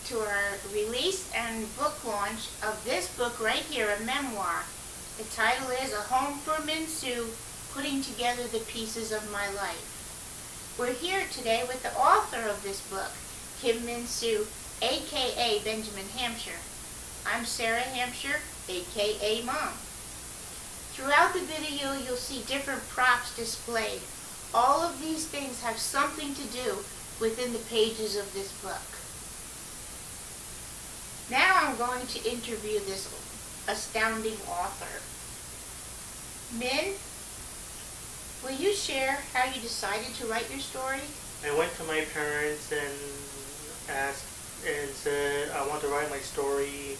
to our release and book launch of this book right here, a memoir. The title is A Home for Min Soo, Putting Together the Pieces of My Life. We're here today with the author of this book, Kim Min Soo, aka Benjamin Hampshire. I'm Sarah Hampshire, aka Mom. Throughout the video you'll see different props displayed. All of these things have something to do within the pages of this book. Now I'm going to interview this astounding author. Min, will you share how you decided to write your story? I went to my parents and asked and said I want to write my story,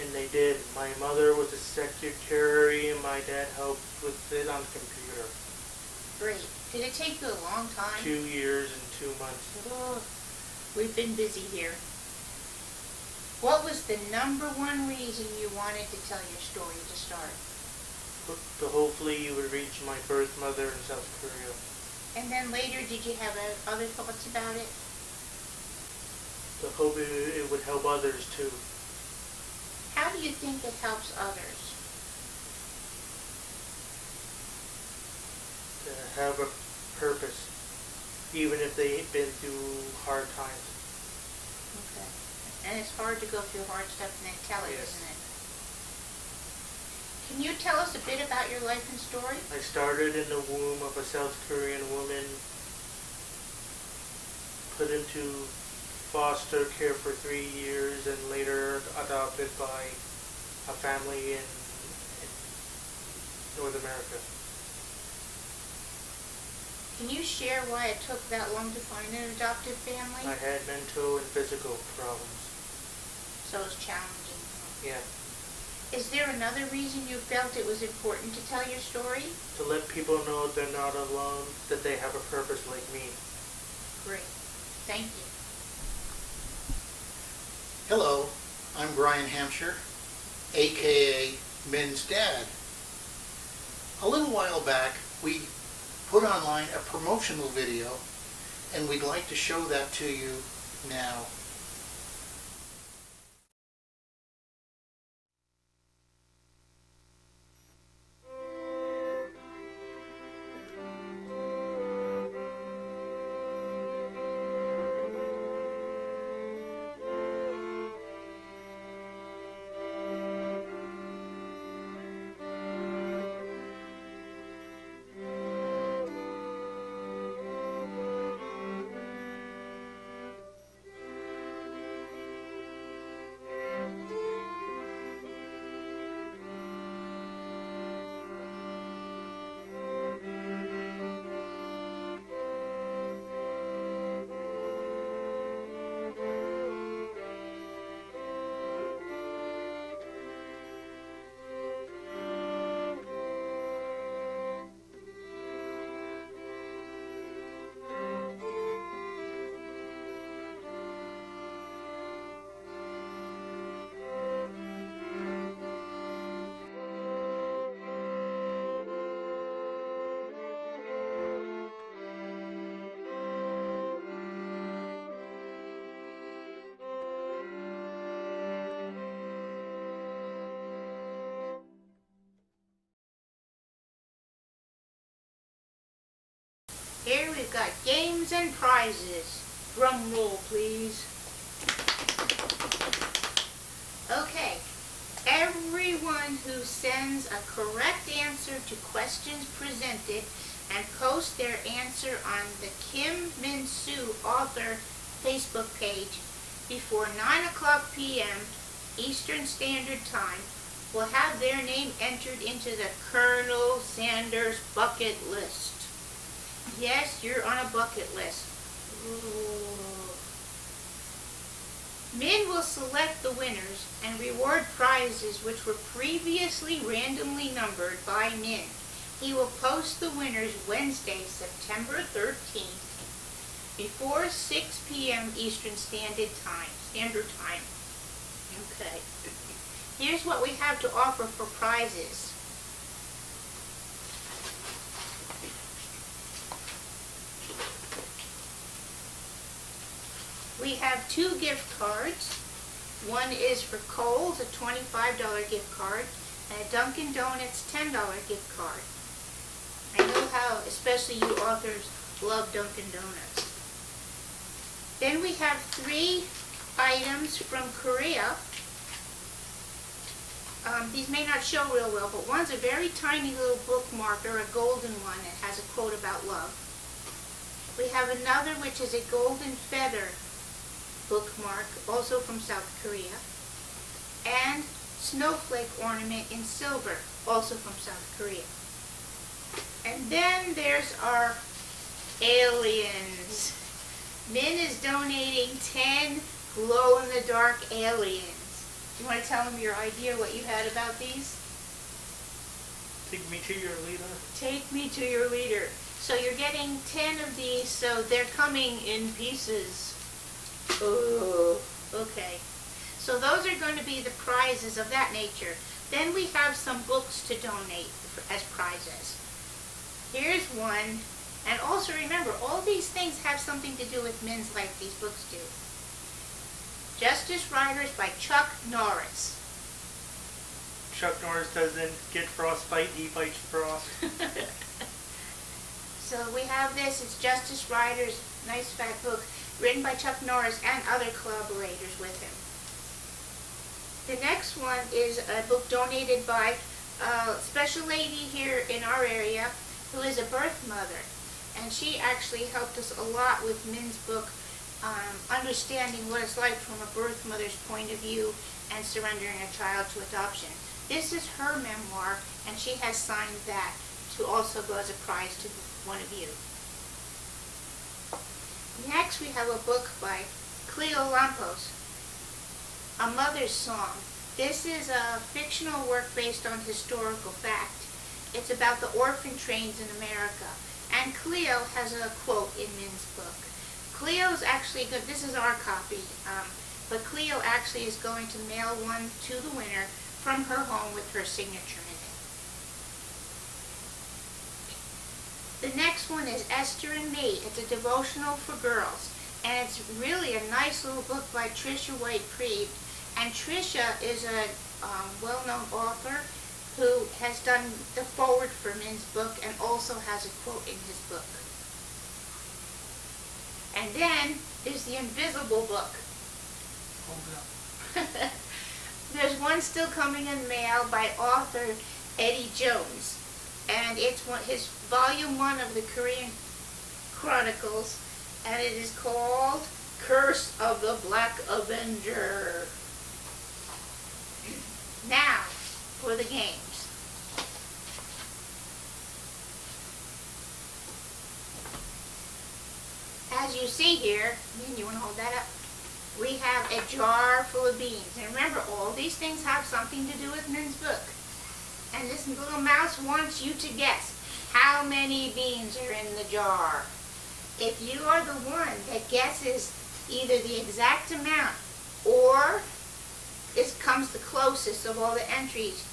and they did. My mother was a secretary and my dad helped with it on the computer. Great. Did it take you a long time? 2 years and 2 months. Oh, we've been busy here. What was the number one reason you wanted to tell your story to start? So hopefully you would reach my birth mother in South Korea. And then later, did you have other thoughts about it? To hope it would help others too. How do you think it helps others? To have a purpose, even if they've been through hard times. Okay. And it's hard to go through hard stuff and then tell it, Yes. isn't it? Can you tell us a bit about your life and story? I started in the womb of a South Korean woman, put into foster care for 3 years, and later adopted by a family in North America. Can you share why it took that long to find an adoptive family? I had mental and physical problems. So it was challenging. Yeah. Is there another reason you felt it was important to tell your story? To let people know they're not alone, that they have a purpose like me. Great. Thank you. Hello, I'm Brian Hampshire, aka Min's dad. A little while back, we put online a promotional video, and we'd like to show that to you now. Here we've got games and prizes. Drum roll, please. Okay. Everyone who sends a correct answer to questions presented and posts their answer on the Kim Min Soo author Facebook page before 9 p.m. Eastern Standard Time will have their name entered into the Colonel Sanders bucket list. Yes, you're on a bucket list. Ooh. Min will select the winners and reward prizes which were previously randomly numbered by Min. He will post the winners Wednesday, September 13th before 6 p.m. Eastern Standard Time. Okay. Here's what we have to offer for prizes. We have 2 gift cards. One is for Kohl's, a $25 gift card, and a Dunkin' Donuts $10 gift card. I know how, especially you authors, love Dunkin' Donuts. Then we have 3 items from Korea. These may not show real well, but one's a very tiny little bookmarker, a golden one that has a quote about love. We have another which is a golden feather bookmark, also from South Korea, and snowflake ornament in silver, also from South Korea. And then there's our aliens. Min is donating 10 glow-in-the-dark aliens. You want to tell them your idea, what you had about these? Take me to your leader. Take me to your leader. So you're getting 10 of these, so they're coming in pieces. Oh, okay. So those are going to be the prizes of that nature. Then we have some books to donate as prizes. Here's one. And also remember, all these things have something to do with Min's life, these books do. Justice Riders by Chuck Norris. Chuck Norris doesn't get frostbite, he fights frost. So we have this, it's Justice Riders, nice fat book, written by Chuck Norris and other collaborators with him. The next one is a book donated by a special lady here in our area who is a birth mother. And she actually helped us a lot with Min's book, understanding what it's like from a birth mother's point of view and surrendering a child to adoption. This is her memoir, and she has signed that to also go as a prize to one of you. Next we have a book by Cleo Lampos, A Mother's Song. This is a fictional work based on historical fact. It's about the orphan trains in America. And Cleo has a quote in Min's book. Cleo's actually good. This is our copy, but Cleo actually is going to mail one to the winner from her home with her signature in it. The next one is Esther and Me. It's a devotional for girls, and it's really a nice little book by Tricia White-Priebe. And Tricia is a well-known author who has done the foreword for Min's book and also has a quote in his book. And then there's the Invisible Book. Hold up. There's one still coming in the mail by author Eddie Jones. And it's his volume 1 of the Korean Chronicles, and it is called Curse of the Black Avenger. Now, for the games. As you see here, you want to hold that up? We have a jar full of beans. And remember, all these things have something to do with Min's book. And this little mouse wants you to guess how many beans are in the jar. If you are the one that guesses either the exact amount or this comes the closest of all the entries,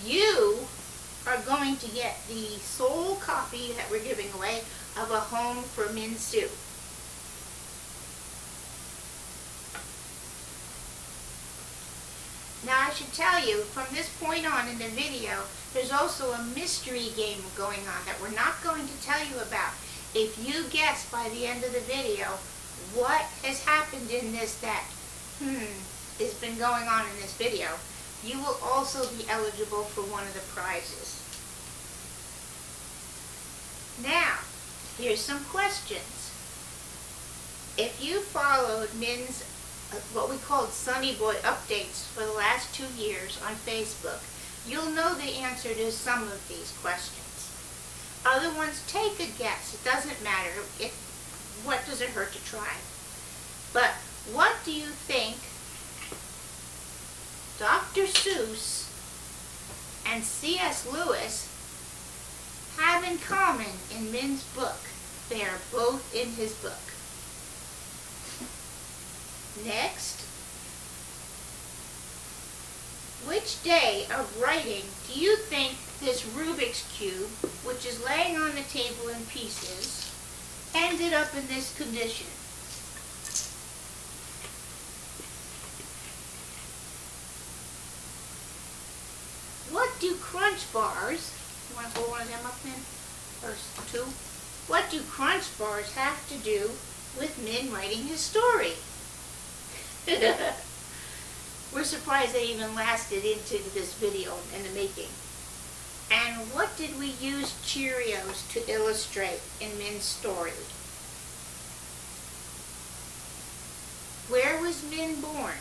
you are going to get the sole copy that we're giving away of A Home for Min Sue. Now I should tell you, from this point on in the video, there's also a mystery game going on that we're not going to tell you about. If you guess by the end of the video what has happened in this that, has been going on in this video, you will also be eligible for one of the prizes. Now, here's some questions. If you followed Min's what we called Sunny Boy updates for the last 2 years on Facebook, you'll know the answer to some of these questions. Other ones, take a guess. It doesn't matter. What does it hurt to try? But what do you think Dr. Seuss and C.S. Lewis have in common in Min's book? They are both in his book. Next, which day of writing do you think this Rubik's Cube, which is laying on the table in pieces, ended up in this condition? crunch bars, you want to hold one of them up then? First, two. What do crunch bars have to do with Min writing his story? We're surprised they even lasted into this video in the making. And what did we use Cheerios to illustrate in Min's story? Where was Min born?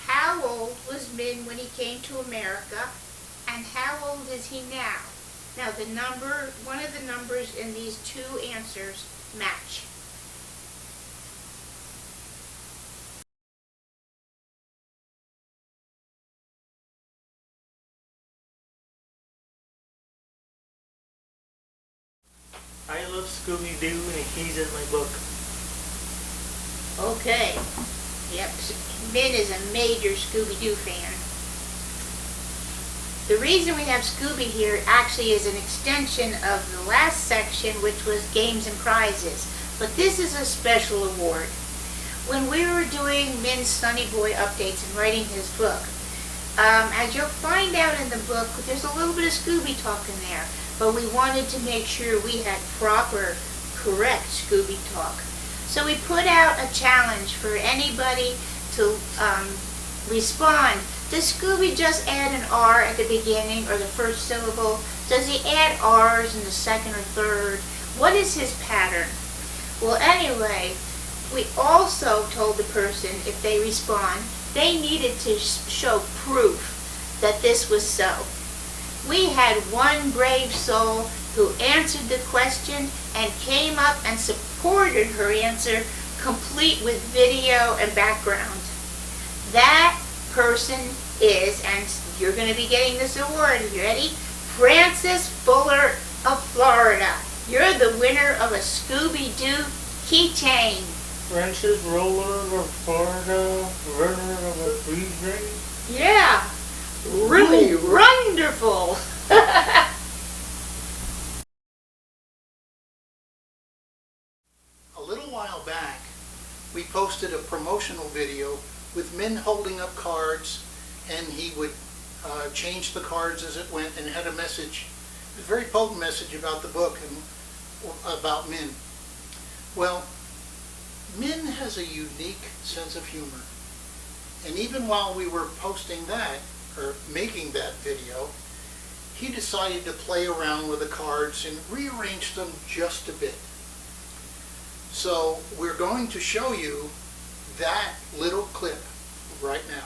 How old was Min when he came to America? And how old is he now? Now one of the numbers in these two answers match. I love Scooby-Doo and he's in my book. Okay. Yep, Min is a major Scooby-Doo fan. The reason we have Scooby here actually is an extension of the last section, which was games and prizes. But this is a special award. When we were doing Min's Sunny Boy updates and writing his book, as you'll find out in the book, there's a little bit of Scooby talk in there. But we wanted to make sure we had proper, correct Scooby talk. So we put out a challenge for anybody to respond. Does Scooby just add an R at the beginning or the first syllable? Does he add R's in the second or third? What is his pattern? Well, anyway, we also told the person if they respond, they needed to show proof that this was so. We had one brave soul who answered the question and came up and supported her answer, complete with video and background. That person is, and you're going to be getting this award, you ready? Francis Fuller of Florida. You're the winner of a Scooby-Doo keychain. Francis Roller of Florida, winner of a freeze ring? Yeah, really wonderful. A little while back, we posted a promotional video with Min holding up cards, and he would change the cards as it went and had a message, a very potent message about the book and about Min. Well, Min has a unique sense of humor, and even while we were posting that, or making that video, he decided to play around with the cards and rearrange them just a bit. So we're going to show you that little clip right now.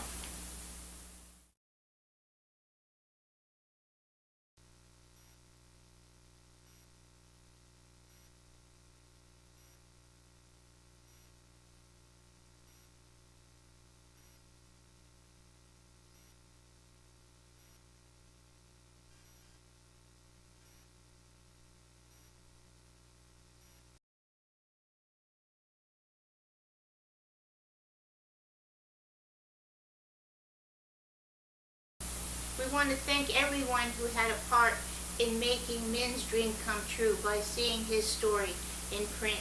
We want to thank everyone who had a part in making Min's dream come true by seeing his story in print.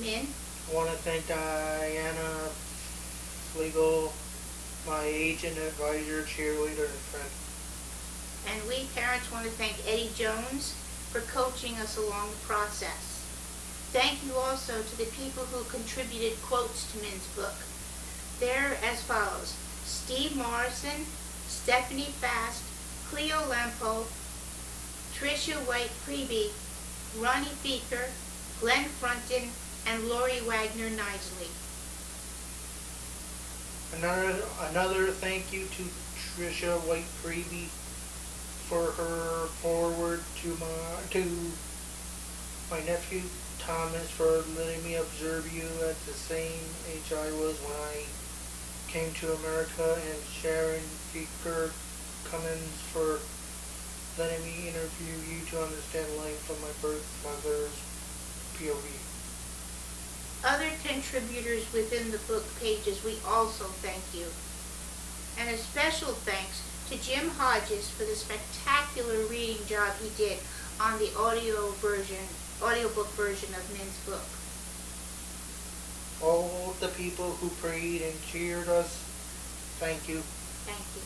Min? I want to thank Diana Flegel, my agent, advisor, cheerleader, and friend. And we parents want to thank Eddie Jones for coaching us along the process. Thank you also to the people who contributed quotes to Min's book. They're as follows: Steve Morrison, Stephanie Fast, Cleo Lampo, Tricia White-Priebe, Ronnie Beaker, Glenn Frunton, and Lori Wagner Nisley. Another thank you to Tricia White-Priebe for her foreword to my nephew Thomas for letting me observe you at the same age I was when I came to America, and Sharon Beaker Cummins for letting me interview you to understand life from my birth mother's POV. Other contributors within the book pages, we also thank you. And a special thanks to Jim Hodges for the spectacular reading job he did on the audiobook version of Min's book. All the people who prayed and cheered us, thank you. Thank you.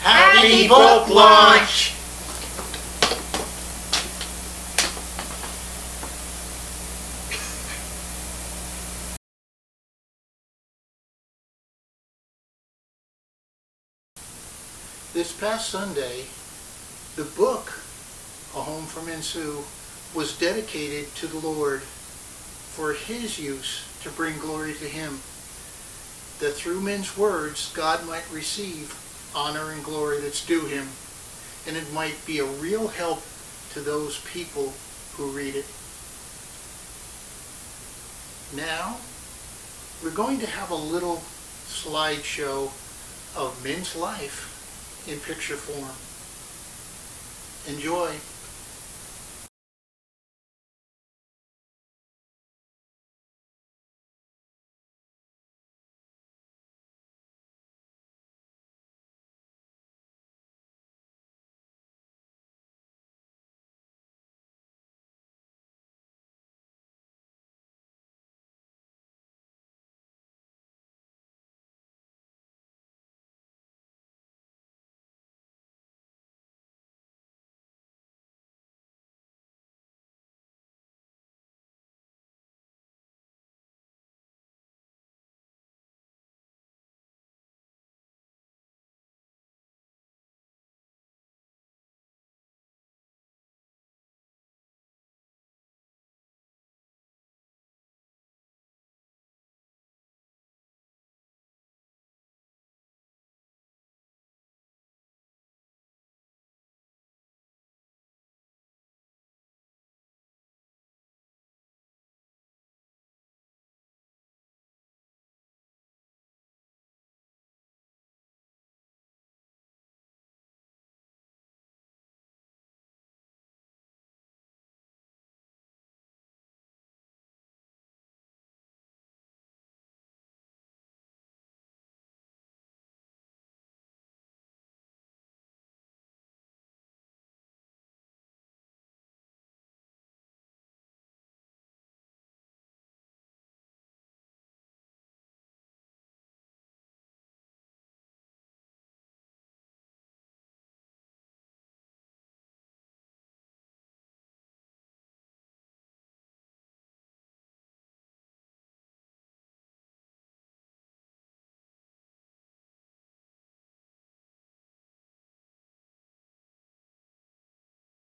Happy book launch! This past Sunday, the book, A Home for Men Sue, was dedicated to the Lord for His use to bring glory to Him, that through men's words God might receive honor and glory that's due Him, and it might be a real help to those people who read it. Now, we're going to have a little slideshow of men's life in picture form. Enjoy.